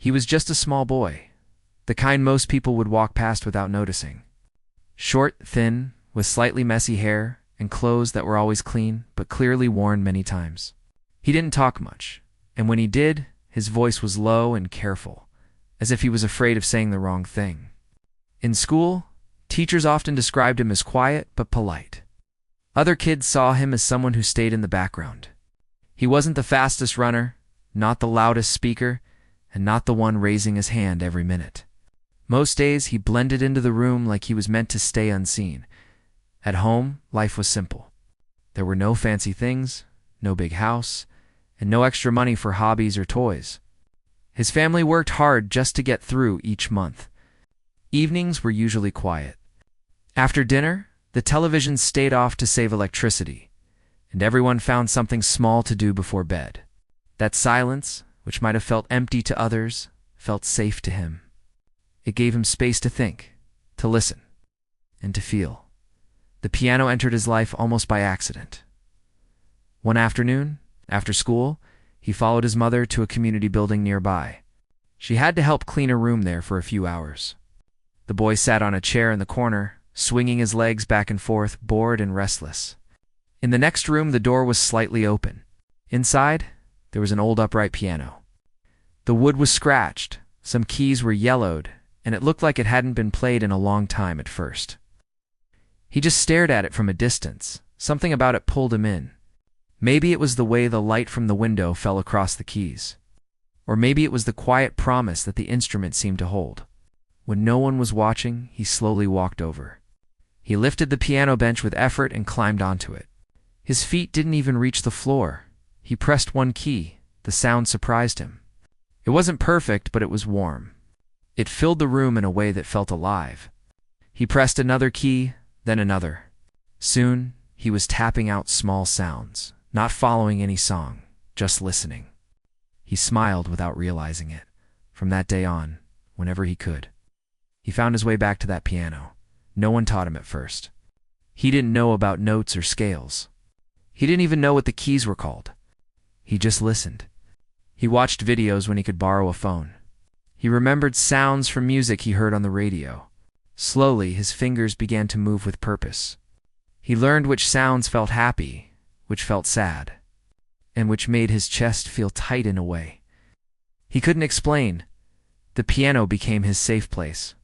He was just a small boy, the kind most people would walk past without noticing. Short, thin, with slightly messy hair, and clothes that were always clean, but clearly worn many times. He didn't talk much, and when he did, his voice was low and careful, as if he was afraid of saying the wrong thing. In school, teachers often described him as quiet but polite. Other kids saw him as someone who stayed in the background. He wasn't the fastest runner, not the loudest speaker, and not the one raising his hand every minute. Most days, he blended into the room like he was meant to stay unseen. At home, life was simple. There were no fancy things, no big house, and no extra money for hobbies or toys. His family worked hard just to get through each month. Evenings were usually quiet. After dinner, the television stayed off to save electricity, and everyone found something small to do before bed. That silence, which might have felt empty to others, felt safe to him. It gave him space to think, to listen, and to feel. The piano entered his life almost by accident. One afternoon, after school, he followed his mother to a community building nearby. She had to help clean a room there for a few hours. The boy sat on a chair in the corner, swinging his legs back and forth, bored and restless. In the next room, the door was slightly open. Inside, there was an old upright piano. The wood was scratched, some keys were yellowed, and it looked like it hadn't been played in a long time at first. He just stared at it from a distance. Something about it pulled him in. Maybe it was the way the light from the window fell across the keys. Or maybe it was the quiet promise that the instrument seemed to hold. When no one was watching, he slowly walked over. He lifted the piano bench with effort and climbed onto it. His feet didn't even reach the floor. He pressed one key. The sound surprised him. It wasn't perfect, but it was warm. It filled the room in a way that felt alive. He pressed another key, then another. Soon, he was tapping out small sounds, not following any song, just listening. He smiled without realizing it. From that day on, whenever he could, he found his way back to that piano. No one taught him at first. He didn't know about notes or scales. He didn't even know what the keys were called. He just listened. He watched videos when he could borrow a phone. He remembered sounds from music he heard on the radio. Slowly, his fingers began to move with purpose. He learned which sounds felt happy, which felt sad, and which made his chest feel tight in a way he couldn't explain. The piano became his safe place.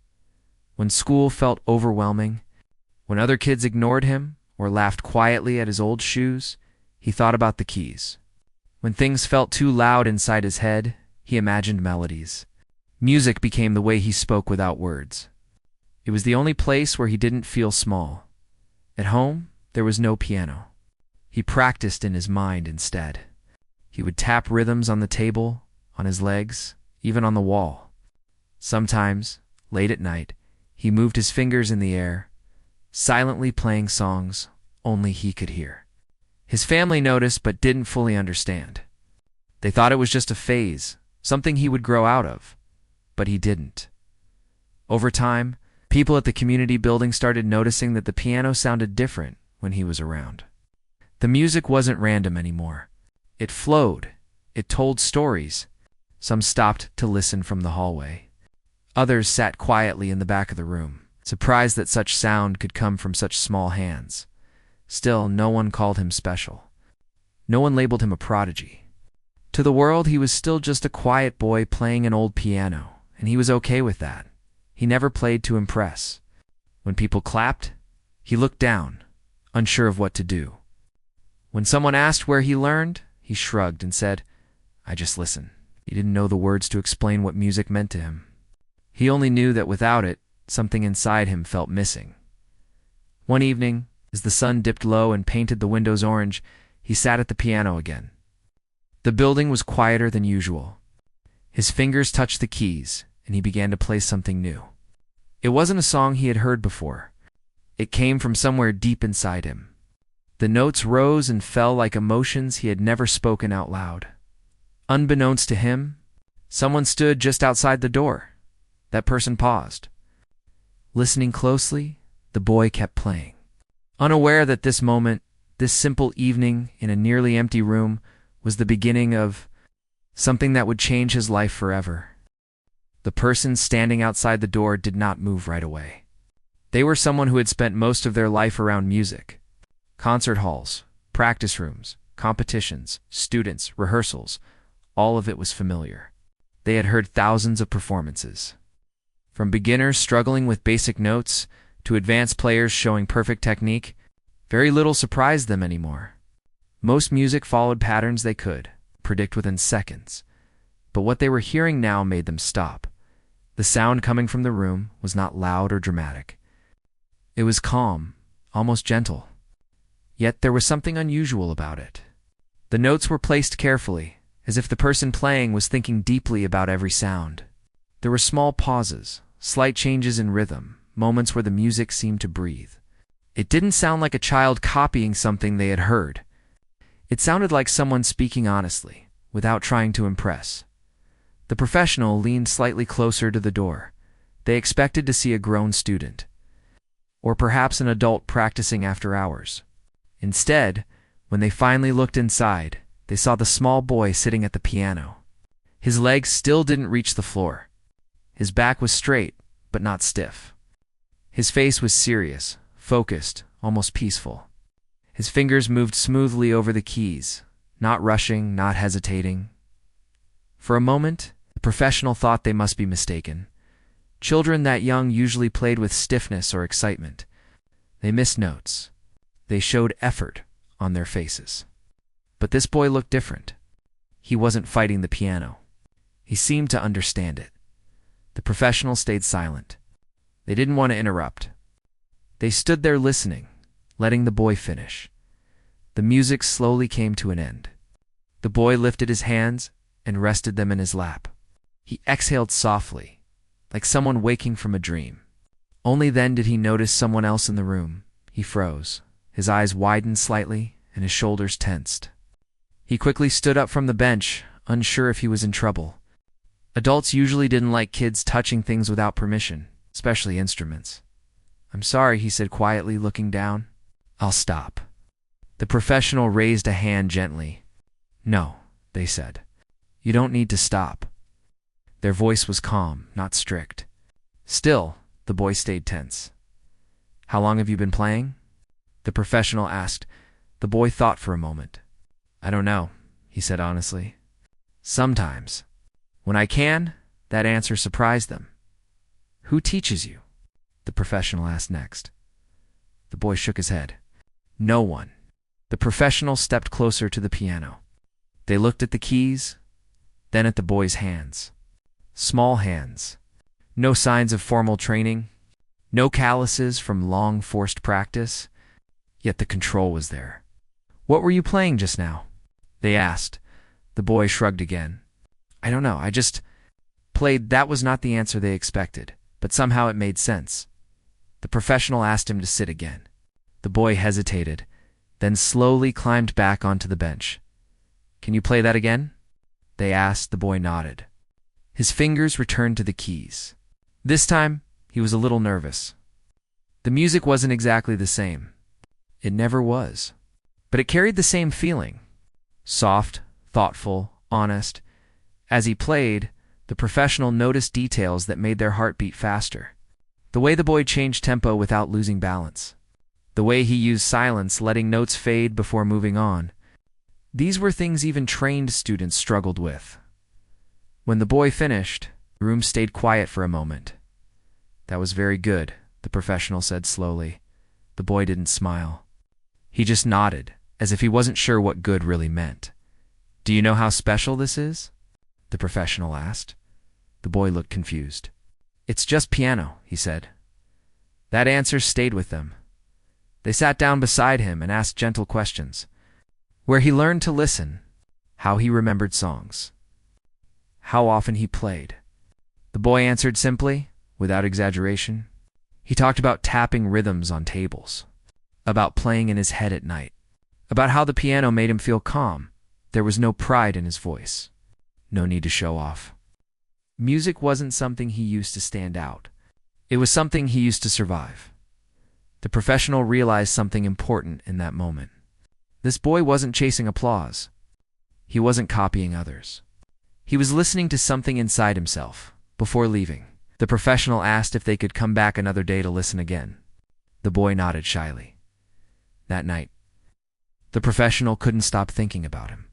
When school felt overwhelming, when other kids ignored him or laughed quietly at his old shoes, he thought about the keys. When things felt too loud inside his head, he imagined melodies. Music became the way he spoke without words. It was the only place where he didn't feel small. At home, there was no piano. He practiced in his mind instead. He would tap rhythms on the table, on his legs, even on the wall. Sometimes, late at night, he moved his fingers in the air, silently playing songs only he could hear. His family noticed but didn't fully understand. They thought it was just a phase, something he would grow out of. But he didn't. Over time, people at the community building started noticing that the piano sounded different when he was around. The music wasn't random anymore. It flowed. It told stories. Some stopped to listen from the hallway. Others sat quietly in the back of the room, surprised that such sound could come from such small hands. Still, no one called him special. No one labeled him a prodigy. To the world, he was still just a quiet boy playing an old piano, and he was okay with that. He never played to impress. When people clapped, he looked down, unsure of what to do. When someone asked where he learned, he shrugged and said, "I just listen." He didn't know the words to explain what music meant to him. He only knew that without it, something inside him felt missing. One evening, as the sun dipped low and painted the windows orange, he sat at the piano again. The building was quieter than usual. His fingers touched the keys, and he began to play something new. It wasn't a song he had heard before. It came from somewhere deep inside him. The notes rose and fell like emotions he had never spoken out loud. Unbeknownst to him, someone stood just outside the door. That person paused. Listening closely, the boy kept playing. Unaware that this moment, this simple evening in a nearly empty room, was the beginning of something that would change his life forever. The person standing outside the door did not move right away. They were someone who had spent most of their life around music. Concert halls, practice rooms, competitions, students, rehearsals, all of it was familiar. They had heard thousands of performances. From beginners struggling with basic notes to advanced players showing perfect technique, very little surprised them anymore. Most music followed patterns they could predict within seconds. But what they were hearing now made them stop. The sound coming from the room was not loud or dramatic. It was calm, almost gentle. Yet there was something unusual about it. The notes were placed carefully, as if the person playing was thinking deeply about every sound. There were small pauses, slight changes in rhythm, moments where the music seemed to breathe. It didn't sound like a child copying something they had heard. It sounded like someone speaking honestly, without trying to impress. The professional leaned slightly closer to the door. They expected to see a grown student, or perhaps an adult practicing after hours. Instead, when they finally looked inside, they saw the small boy sitting at the piano. His legs still didn't reach the floor. His back was straight, but not stiff. His face was serious, focused, almost peaceful. His fingers moved smoothly over the keys, not rushing, not hesitating. For a moment, the professional thought they must be mistaken. Children that young usually played with stiffness or excitement. They missed notes. They showed effort on their faces. But this boy looked different. He wasn't fighting the piano. He seemed to understand it. The professional stayed silent. They didn't want to interrupt. They stood there listening, letting the boy finish. The music slowly came to an end. The boy lifted his hands and rested them in his lap. He exhaled softly, like someone waking from a dream. Only then did he notice someone else in the room. He froze. His eyes widened slightly, and his shoulders tensed. He quickly stood up from the bench, unsure if he was in trouble. Adults usually didn't like kids touching things without permission, especially instruments. "I'm sorry," he said quietly, looking down. "I'll stop." The professional raised a hand gently. "No," they said. "You don't need to stop." Their voice was calm, not strict. Still, the boy stayed tense. "How long have you been playing?" the professional asked. The boy thought for a moment. "I don't know," he said honestly. "Sometimes. When I can," that answer surprised them. "Who teaches you?" the professional asked next. The boy shook his head. "No one." The professional stepped closer to the piano. They looked at the keys, then at the boy's hands. Small hands. No signs of formal training. No calluses from long forced practice. Yet the control was there. "What were you playing just now?" they asked. The boy shrugged again. "I don't know, I just played." That was not the answer they expected, but somehow it made sense. The professional asked him to sit again. The boy hesitated, then slowly climbed back onto the bench. "Can you play that again?" they asked. The boy nodded. His fingers returned to the keys. This time, he was a little nervous. The music wasn't exactly the same. It never was. But it carried the same feeling. Soft, thoughtful, honest. As he played, the professional noticed details that made their heart beat faster. The way the boy changed tempo without losing balance. The way he used silence, letting notes fade before moving on. These were things even trained students struggled with. When the boy finished, the room stayed quiet for a moment. "That was very good," the professional said slowly. The boy didn't smile. He just nodded, as if he wasn't sure what good really meant. "Do you know how special this is?" the professional asked. The boy looked confused. "It's just piano," he said. That answer stayed with them. They sat down beside him and asked gentle questions. Where he learned to listen, how he remembered songs, how often he played. The boy answered simply, without exaggeration. He talked about tapping rhythms on tables, about playing in his head at night, about how the piano made him feel calm. There was no pride in his voice, no need to show off. Music wasn't something he used to stand out. It was something he used to survive. The professional realized something important in that moment. This boy wasn't chasing applause. He wasn't copying others. He was listening to something inside himself, Before leaving, the professional asked if they could come back another day to listen again. The boy nodded shyly. That night, the professional couldn't stop thinking about him.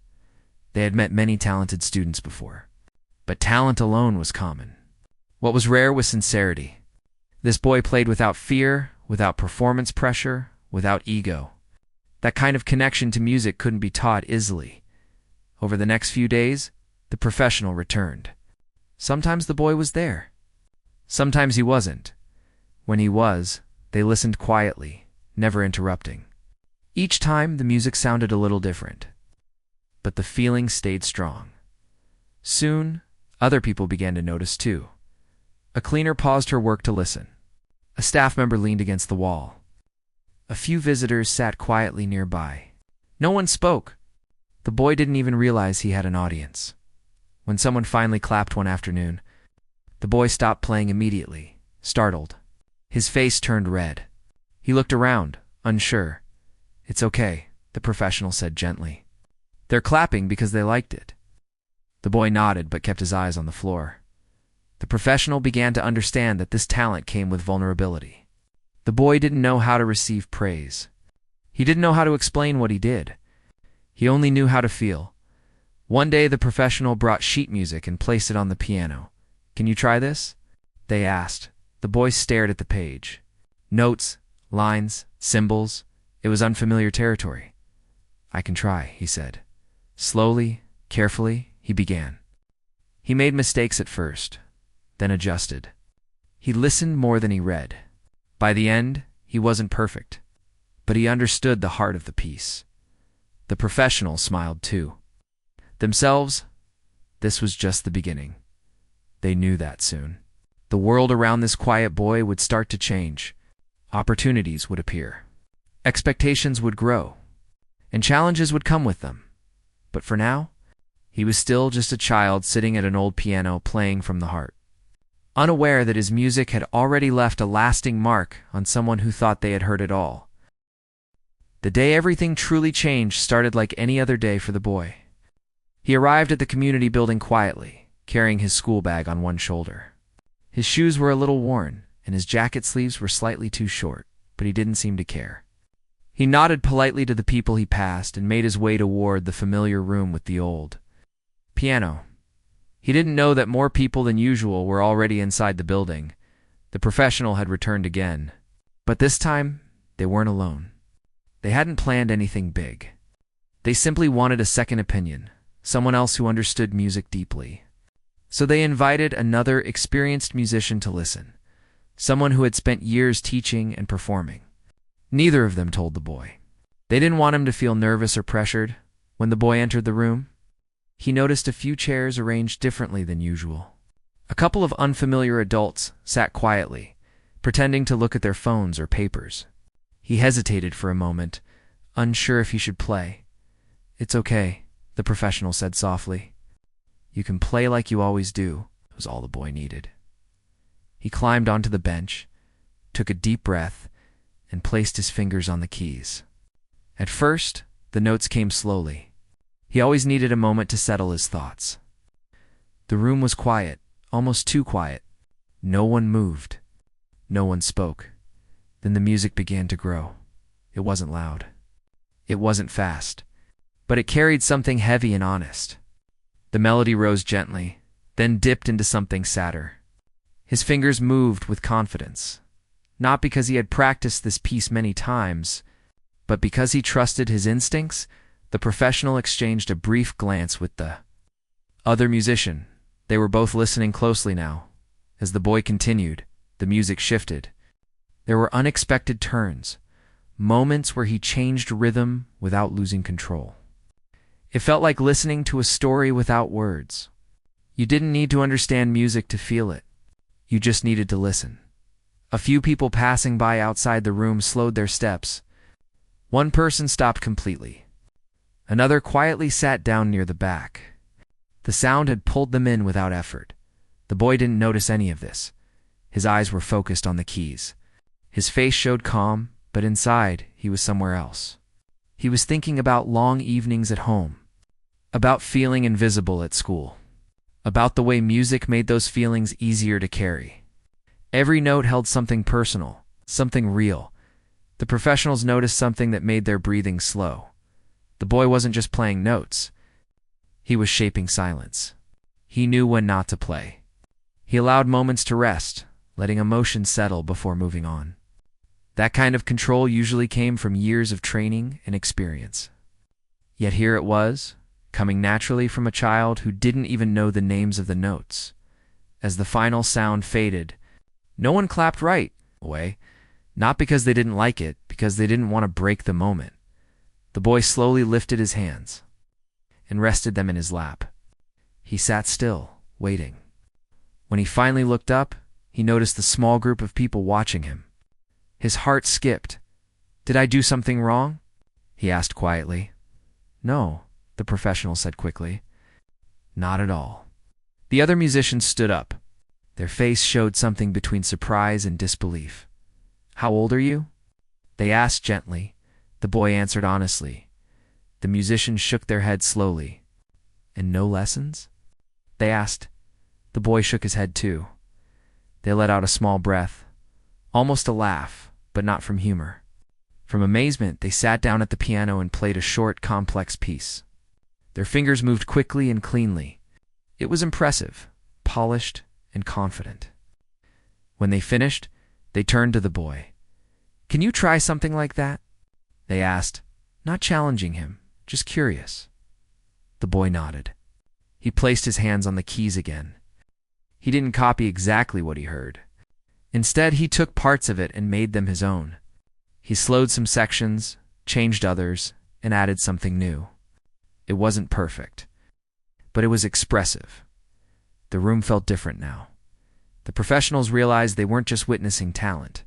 They had met many talented students before, but talent alone was common. What was rare was sincerity. This boy played without fear, without performance pressure, without ego. That kind of connection to music couldn't be taught easily. Over the next few days, the professional returned. Sometimes the boy was there. Sometimes he wasn't. When he was, they listened quietly, never interrupting. Each time, the music sounded a little different, but the feeling stayed strong. Soon, other people began to notice too. A cleaner paused her work to listen. A staff member leaned against the wall. A few visitors sat quietly nearby. No one spoke. The boy didn't even realize he had an audience. When someone finally clapped one afternoon, the boy stopped playing immediately, startled. His face turned red. He looked around, unsure. "It's okay," the professional said gently. "They're clapping because they liked it." The boy nodded but kept his eyes on the floor. The professional began to understand that this talent came with vulnerability. The boy didn't know how to receive praise. He didn't know how to explain what he did. He only knew how to feel. One day the professional brought sheet music and placed it on the piano. "Can you try this?" they asked. The boy stared at the page. Notes, lines, symbols. It was unfamiliar territory. "I can try," he said. Slowly, carefully, he began. He made mistakes at first, then adjusted. He listened more than he read. By the end, he wasn't perfect, but he understood the heart of the piece. The professional smiled too. Themselves, this was just the beginning. They knew that soon. The world around this quiet boy would start to change. Opportunities would appear. Expectations would grow, and challenges would come with them. But for now, he was still just a child sitting at an old piano playing from the heart, unaware that his music had already left a lasting mark on someone who thought they had heard it all. The day everything truly changed started like any other day for the boy. He arrived at the community building quietly, carrying his school bag on one shoulder. His shoes were a little worn, and his jacket sleeves were slightly too short, but he didn't seem to care. He nodded politely to the people he passed and made his way toward the familiar room with the old piano. He didn't know that more people than usual were already inside the building. The professional had returned again. But this time, they weren't alone. They hadn't planned anything big. They simply wanted a second opinion, someone else who understood music deeply. So they invited another experienced musician to listen, someone who had spent years teaching and performing. Neither of them told the boy. They didn't want him to feel nervous or pressured. When the boy entered the room, he noticed a few chairs arranged differently than usual. A couple of unfamiliar adults sat quietly, pretending to look at their phones or papers. He hesitated for a moment, unsure if he should play. "It's okay," the professional said softly. "You can play like you always do," was all the boy needed. He climbed onto the bench, took a deep breath, and placed his fingers on the keys. At first, the notes came slowly. He always needed a moment to settle his thoughts. The room was quiet, almost too quiet. No one moved. No one spoke. Then the music began to grow. It wasn't loud. It wasn't fast. But it carried something heavy and honest. The melody rose gently, then dipped into something sadder. His fingers moved with confidence. Not because he had practiced this piece many times, but because he trusted his instincts. The professional exchanged a brief glance with the other musician. They were both listening closely now. As the boy continued, the music shifted. There were unexpected turns, moments where he changed rhythm without losing control. It felt like listening to a story without words. You didn't need to understand music to feel it. You just needed to listen. A few people passing by outside the room slowed their steps. One person stopped completely. Another quietly sat down near the back. The sound had pulled them in without effort. The boy didn't notice any of this. His eyes were focused on the keys. His face showed calm, but inside, he was somewhere else. He was thinking about long evenings at home, about feeling invisible at school, about the way music made those feelings easier to carry. Every note held something personal, something real. The professionals noticed something that made their breathing slow. The boy wasn't just playing notes. He was shaping silence. He knew when not to play. He allowed moments to rest, letting emotion settle before moving on. That kind of control usually came from years of training and experience. Yet here it was, coming naturally from a child who didn't even know the names of the notes. As the final sound faded, no one clapped right away, not because they didn't like it, because they didn't want to break the moment. The boy slowly lifted his hands and rested them in his lap. He sat still, waiting. When he finally looked up, he noticed the small group of people watching him. His heart skipped. "Did I do something wrong?" he asked quietly. "No," the professional said quickly. "Not at all." The other musicians stood up. Their face showed something between surprise and disbelief. "How old are you?" they asked gently. The boy answered honestly. The musicians shook their heads slowly. "And no lessons?" they asked. The boy shook his head too. They let out a small breath, almost a laugh, but not from humor. From amazement, they sat down at the piano and played a short, complex piece. Their fingers moved quickly and cleanly. It was impressive, polished, and confident. When they finished, they turned to the boy. "Can you try something like that?" they asked, not challenging him, just curious. The boy nodded. He placed his hands on the keys again. He didn't copy exactly what he heard. Instead, he took parts of it and made them his own. He slowed some sections, changed others, and added something new. It wasn't perfect, but it was expressive. The room felt different now. The professionals realized they weren't just witnessing talent.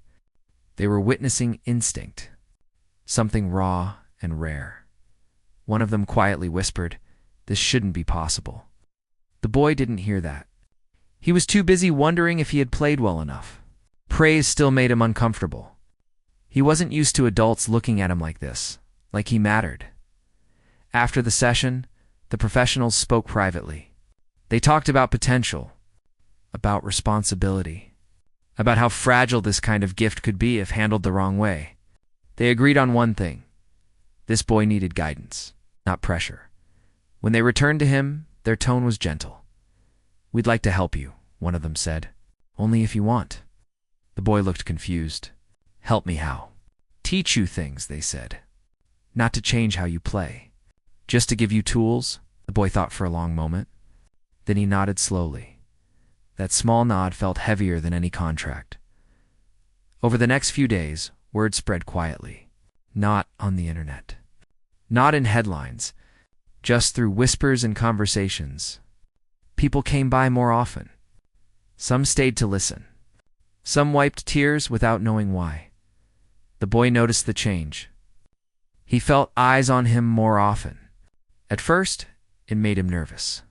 They were witnessing instinct, something raw and rare. One of them quietly whispered, "This shouldn't be possible." The boy didn't hear that. He was too busy wondering if he had played well enough. Praise still made him uncomfortable. He wasn't used to adults looking at him like this, like he mattered. After the session, the professionals spoke privately. They talked about potential, about responsibility, about how fragile this kind of gift could be if handled the wrong way. They agreed on one thing. This boy needed guidance, not pressure. When they returned to him, their tone was gentle. "We'd like to help you," one of them said. "Only if you want." The boy looked confused. "Help me how?" "Teach you things," they said. "Not to change how you play. Just to give you tools." The boy thought for a long moment. Then he nodded slowly. That small nod felt heavier than any contract. Over the next few days, word spread quietly. Not on the internet. Not in headlines. Just through whispers and conversations. People came by more often. Some stayed to listen. Some wiped tears without knowing why. The boy noticed the change. He felt eyes on him more often. At first, it made him nervous.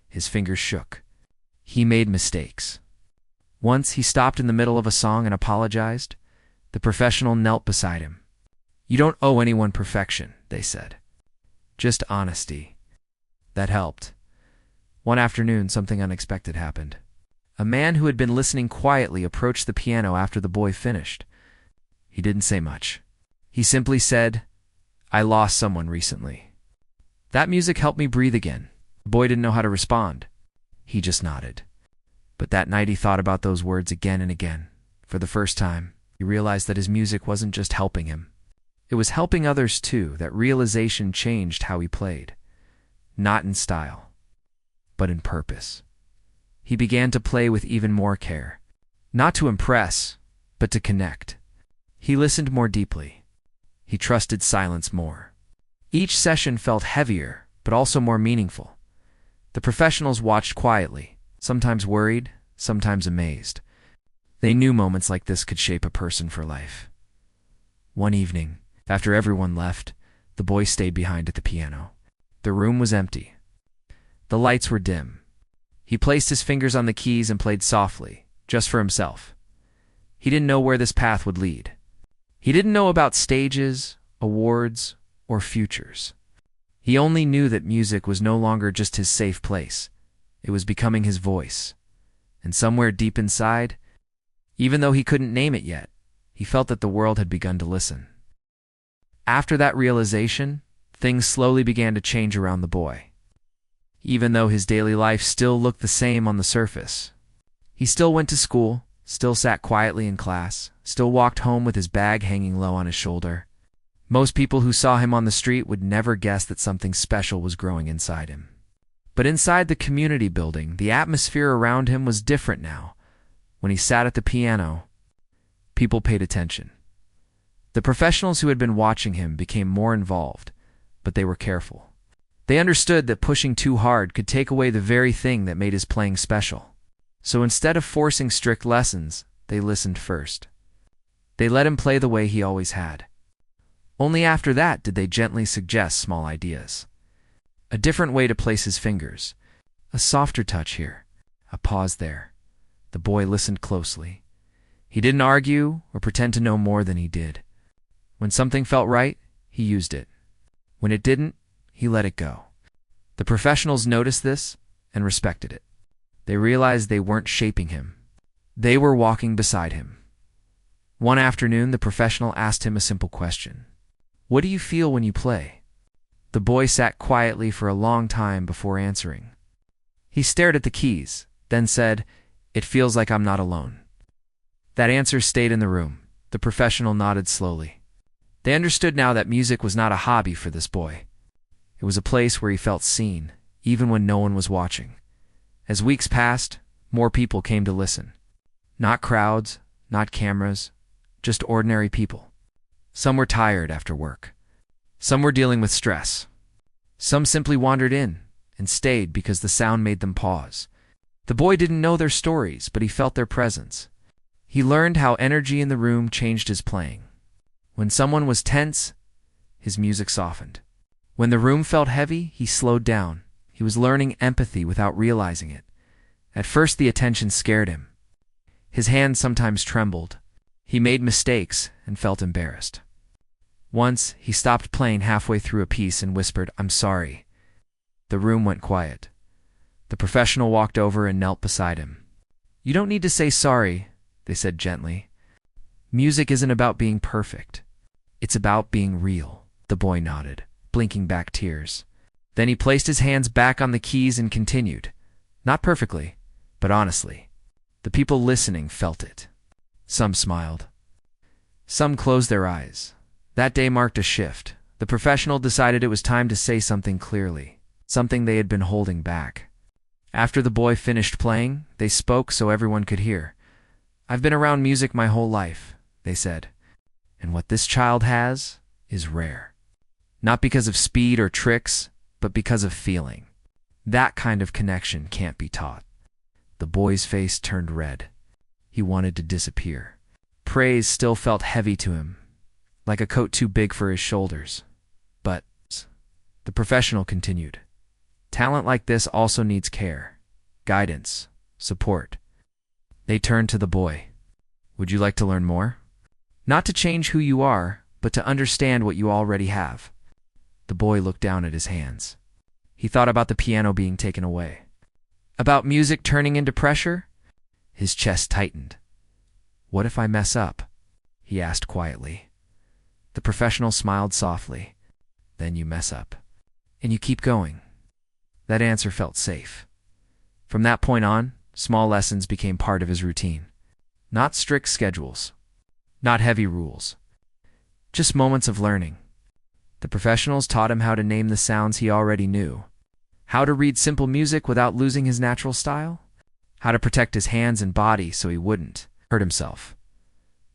His fingers shook. He made mistakes. Once he stopped in the middle of a song and apologized. The professional knelt beside him. "You don't owe anyone perfection," they said. "Just honesty." That helped. One afternoon, something unexpected happened. A man who had been listening quietly approached the piano after the boy finished. He didn't say much. He simply said, "I lost someone recently. That music helped me breathe again." The boy didn't know how to respond. He just nodded. But that night he thought about those words again and again. For the first time, he realized that his music wasn't just helping him. It was helping others too. That realization changed how he played. Not in style, but in purpose. He began to play with even more care. Not to impress, but to connect. He listened more deeply. He trusted silence more. Each session felt heavier, but also more meaningful. The professionals watched quietly, sometimes worried, sometimes amazed. They knew moments like this could shape a person for life. One evening, after everyone left, the boy stayed behind at the piano. The room was empty. The lights were dim. He placed his fingers on the keys and played softly, just for himself. He didn't know where this path would lead. He didn't know about stages, awards, or futures. He only knew that music was no longer just his safe place. It was becoming his voice. And somewhere deep inside, even though he couldn't name it yet, he felt that the world had begun to listen. After that realization, things slowly began to change around the boy. Even though his daily life still looked the same on the surface, he still went to school, still sat quietly in class, still walked home with his bag hanging low on his shoulder. Most people who saw him on the street would never guess that something special was growing inside him. But inside the community building, the atmosphere around him was different now. When he sat at the piano, people paid attention. The professionals who had been watching him became more involved, but they were careful. They understood that pushing too hard could take away the very thing that made his playing special. So instead of forcing strict lessons, they listened first. They let him play the way he always had. Only after that did they gently suggest small ideas. A different way to place his fingers. A softer touch here. A pause there. The boy listened closely. He didn't argue or pretend to know more than he did. When something felt right, he used it. When it didn't, he let it go. The professionals noticed this and respected it. They realized they weren't shaping him. They were walking beside him. One afternoon, the professional asked him a simple question. "What do you feel when you play?" The boy sat quietly for a long time before answering. He stared at the keys, then said, "It feels like I'm not alone." That answer stayed in the room. The professional nodded slowly. They understood now that music was not a hobby for this boy. It was a place where he felt seen, even when no one was watching. As weeks passed, more people came to listen. Not crowds, not cameras, just ordinary people. Some were tired after work. Some were dealing with stress. Some simply wandered in and stayed because the sound made them pause. The boy didn't know their stories, but he felt their presence. He learned how energy in the room changed his playing. When someone was tense, his music softened. When the room felt heavy, he slowed down. He was learning empathy without realizing it. At first, the attention scared him. His hands sometimes trembled. He made mistakes and felt embarrassed. Once, he stopped playing halfway through a piece and whispered, "I'm sorry." The room went quiet. The professional walked over and knelt beside him. "You don't need to say sorry," they said gently. "Music isn't about being perfect. It's about being real." The boy nodded, blinking back tears. Then he placed his hands back on the keys and continued. Not perfectly, but honestly. The people listening felt it. Some smiled. Some closed their eyes. That day marked a shift. The professional decided it was time to say something clearly, something they had been holding back. After the boy finished playing, they spoke so everyone could hear. "I've been around music my whole life," they said. "And what this child has is rare. Not because of speed or tricks, but because of feeling. That kind of connection can't be taught." The boy's face turned red. He wanted to disappear. Praise still felt heavy to him, like a coat too big for his shoulders. But the professional continued. "Talent like this also needs care, guidance, support." They turned to the boy. "Would you like to learn more? Not to change who you are, but to understand what you already have." The boy looked down at his hands. He thought about the piano being taken away. About music turning into pressure? His chest tightened. "What if I mess up?" he asked quietly. The professional smiled softly. "Then you mess up. And you keep going." That answer felt safe. From that point on, small lessons became part of his routine. Not strict schedules. Not heavy rules. Just moments of learning. The professionals taught him how to name the sounds he already knew. How to read simple music without losing his natural style. How to protect his hands and body so he wouldn't hurt himself.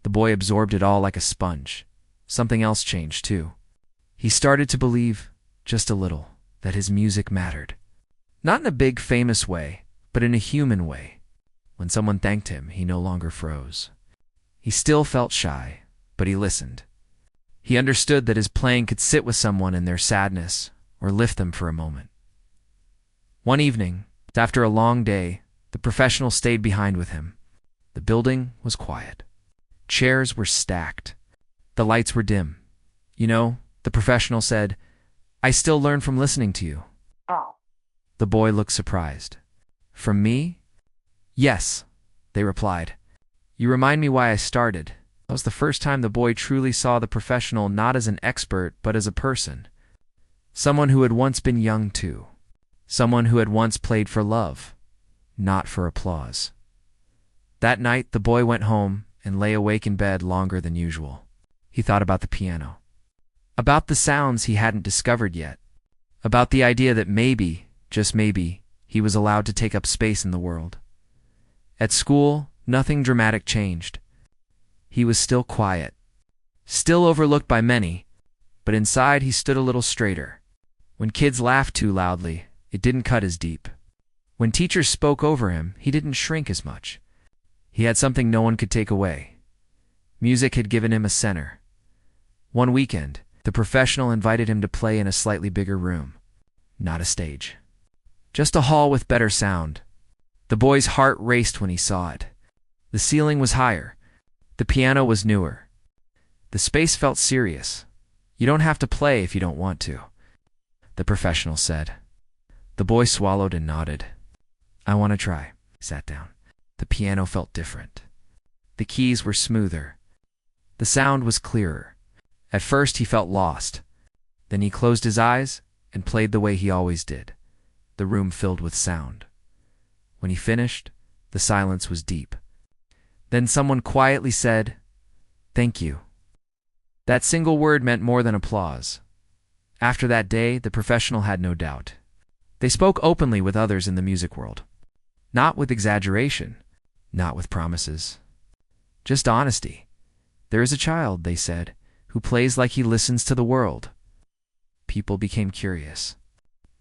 The boy absorbed it all like a sponge. Something else changed, too. He started to believe, just a little, that his music mattered. Not in a big, famous way, but in a human way. When someone thanked him, he no longer froze. He still felt shy, but he listened. He understood that his playing could sit with someone in their sadness or lift them for a moment. One evening, after a long day, the professional stayed behind with him. The building was quiet. Chairs were stacked. The lights were dim. "You know," the professional said, "I still learn from listening to you." Oh. The boy looked surprised. From me? Yes, they replied. You remind me why I started. That was the first time the boy truly saw the professional not as an expert but as a person. Someone who had once been young too. Someone who had once played for love, not for applause. That night the boy went home and lay awake in bed longer than usual. He thought about the piano. About the sounds he hadn't discovered yet. About the idea that maybe, just maybe, he was allowed to take up space in the world. At school, nothing dramatic changed. He was still quiet, still overlooked by many, but inside he stood a little straighter. When kids laughed too loudly, it didn't cut as deep. When teachers spoke over him, he didn't shrink as much. He had something no one could take away. Music had given him a center. One weekend, the professional invited him to play in a slightly bigger room. Not a stage. Just a hall with better sound. The boy's heart raced when he saw it. The ceiling was higher. The piano was newer. The space felt serious. You don't have to play if you don't want to, the professional said. The boy swallowed and nodded. I want to try. He sat down. The piano felt different. The keys were smoother. The sound was clearer. At first he felt lost. Then he closed his eyes and played the way he always did. The room filled with sound. When he finished, the silence was deep. Then someone quietly said, "Thank you." That single word meant more than applause. After that day, the professional had no doubt. They spoke openly with others in the music world. Not with exaggeration, not with promises. Just honesty. There is a child, they said, who plays like he listens to the world. People became curious.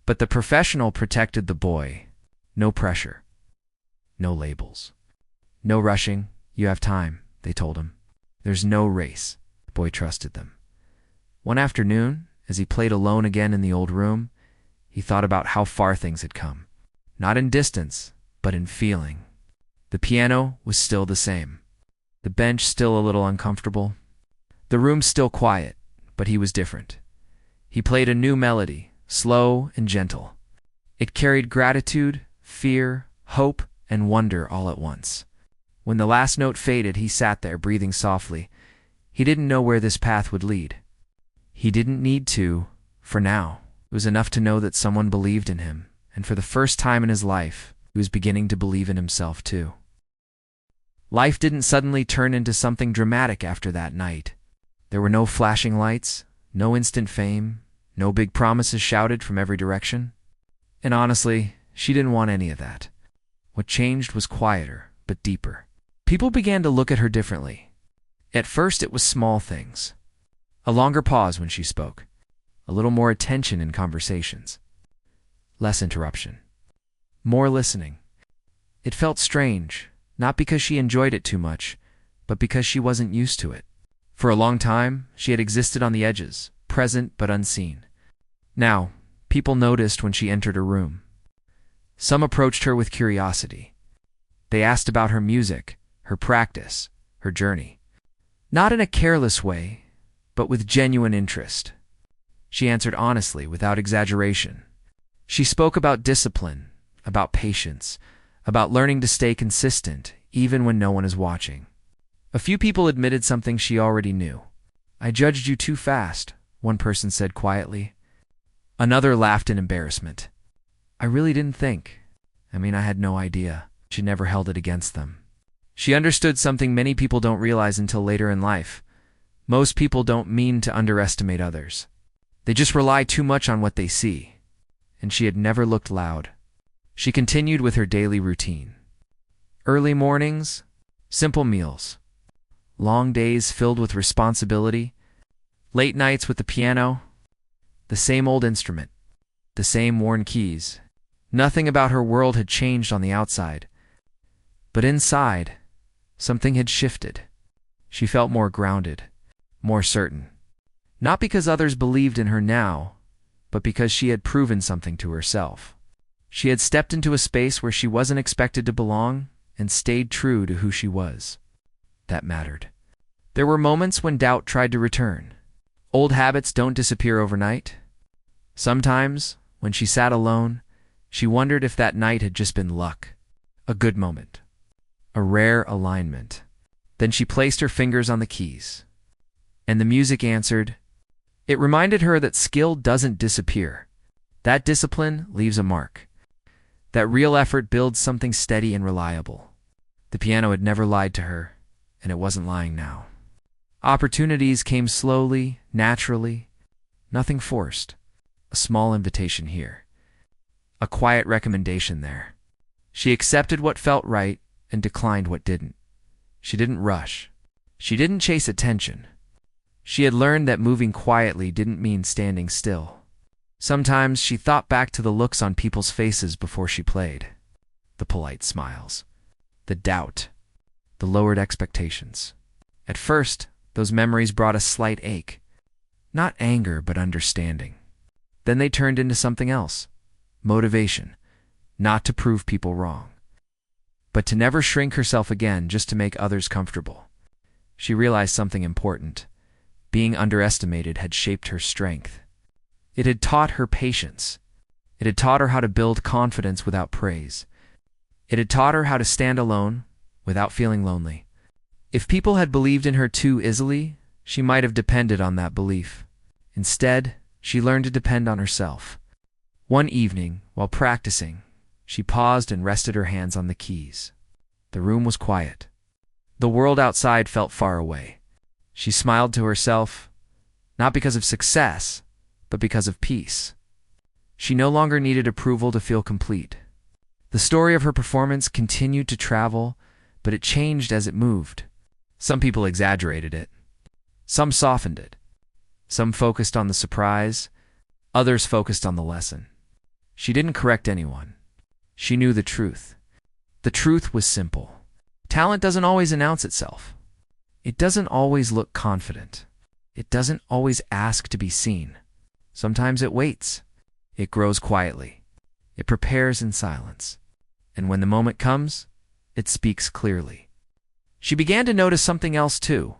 But the professional protected the boy. No pressure. No labels. No rushing. You have time, they told him. There's no race. The boy trusted them. One afternoon, as he played alone again in the old room, he thought about how far things had come. Not in distance, but in feeling. The piano was still the same. The bench still a little uncomfortable. The room still quiet, but he was different. He played a new melody, slow and gentle. It carried gratitude, fear, hope, and wonder all at once. When the last note faded, he sat there, breathing softly. He didn't know where this path would lead. He didn't need to, for now. It was enough to know that someone believed in him, and for the first time in his life, he was beginning to believe in himself too. Life didn't suddenly turn into something dramatic after that night. There were no flashing lights, no instant fame, no big promises shouted from every direction. And honestly, she didn't want any of that. What changed was quieter, but deeper. People began to look at her differently. At first it was small things. A longer pause when she spoke. A little more attention in conversations. Less interruption. More listening. It felt strange, not because she enjoyed it too much, but because she wasn't used to it. For a long time, she had existed on the edges, present but unseen. Now, people noticed when she entered a room. Some approached her with curiosity. They asked about her music, her practice, her journey. Not in a careless way, but with genuine interest. She answered honestly, without exaggeration. She spoke about discipline, about patience, about learning to stay consistent, even when no one is watching. A few people admitted something she already knew. I judged you too fast, one person said quietly. Another laughed in embarrassment. I really didn't think. I had no idea. She never held it against them. She understood something many people don't realize until later in life. Most people don't mean to underestimate others. They just rely too much on what they see. And she had never looked loud. She continued with her daily routine. Early mornings, simple meals. Long days filled with responsibility. Late nights with the piano. The same old instrument. The same worn keys. Nothing about her world had changed on the outside. But inside, something had shifted. She felt more grounded, more certain. Not because others believed in her now, but because she had proven something to herself. She had stepped into a space where she wasn't expected to belong and stayed true to who she was. That mattered. There were moments when doubt tried to return. Old habits don't disappear overnight. Sometimes, when she sat alone, She wondered if that night had just been luck, a good moment, a rare alignment. Then she placed her fingers on the keys, and the music answered. It reminded her that skill doesn't disappear. That discipline leaves a mark. That real effort builds something steady and reliable. The piano had never lied to her, and it wasn't lying now. Opportunities came slowly, naturally, nothing forced. A small invitation here, a quiet recommendation there. She accepted what felt right and declined what didn't. She didn't rush. She didn't chase attention. She had learned that moving quietly didn't mean standing still. Sometimes she thought back to the looks on people's faces before she played. The polite smiles, the doubt, the lowered expectations. At first, those memories brought a slight ache. Not anger, but understanding. Then they turned into something else. Motivation. Not to prove people wrong, but to never shrink herself again just to make others comfortable. She realized something important. Being underestimated had shaped her strength. It had taught her patience. It had taught her how to build confidence without praise. It had taught her how to stand alone without feeling lonely. If people had believed in her too easily, she might have depended on that belief. Instead, she learned to depend on herself. One evening, while practicing, she paused and rested her hands on the keys. The room was quiet. The world outside felt far away. She smiled to herself, not because of success, but because of peace. She no longer needed approval to feel complete. The story of her performance continued to travel, but it changed as it moved. Some people exaggerated it. Some softened it. Some focused on the surprise. Others focused on the lesson. She didn't correct anyone. She knew the truth. The truth was simple. Talent doesn't always announce itself. It doesn't always look confident. It doesn't always ask to be seen. Sometimes it waits. It grows quietly. It prepares in silence. And when the moment comes, it speaks clearly. She began to notice something else too.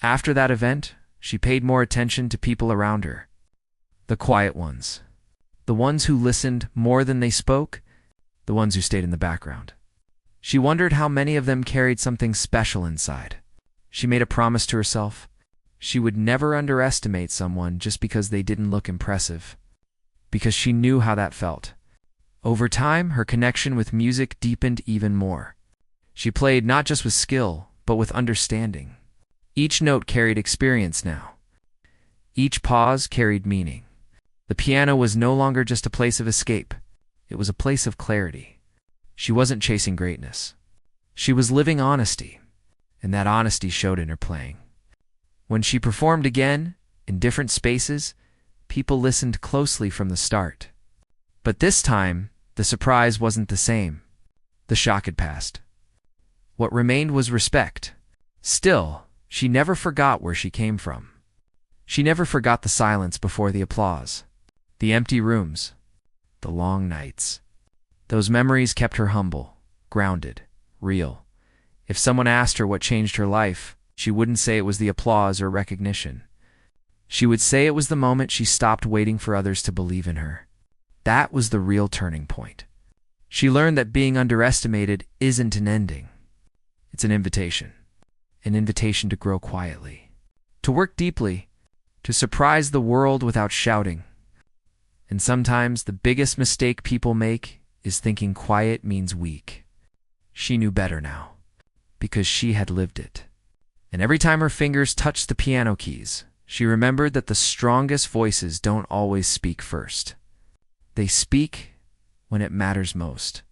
After that event, she paid more attention to people around her. The quiet ones. The ones who listened more than they spoke. The ones who stayed in the background. She wondered how many of them carried something special inside. She made a promise to herself. She would never underestimate someone just because they didn't look impressive. Because she knew how that felt. Over time, her connection with music deepened even more. She played not just with skill, but with understanding. Each note carried experience now. Each pause carried meaning. The piano was no longer just a place of escape. It was a place of clarity. She wasn't chasing greatness. She was living honesty, and that honesty showed in her playing. When she performed again, in different spaces, people listened closely from the start. But this time, the surprise wasn't the same. The shock had passed. What remained was respect. Still, she never forgot where she came from. She never forgot the silence before the applause, the empty rooms, the long nights. Those memories kept her humble, grounded, real. If someone asked her what changed her life, she wouldn't say it was the applause or recognition. She would say it was the moment she stopped waiting for others to believe in her. That was the real turning point. She learned that being underestimated isn't an ending. It's an invitation to grow quietly, to work deeply, to surprise the world without shouting. And sometimes the biggest mistake people make is thinking quiet means weak. She knew better now, because she had lived it. And every time her fingers touched the piano keys, she remembered that the strongest voices don't always speak first. They speak when it matters most.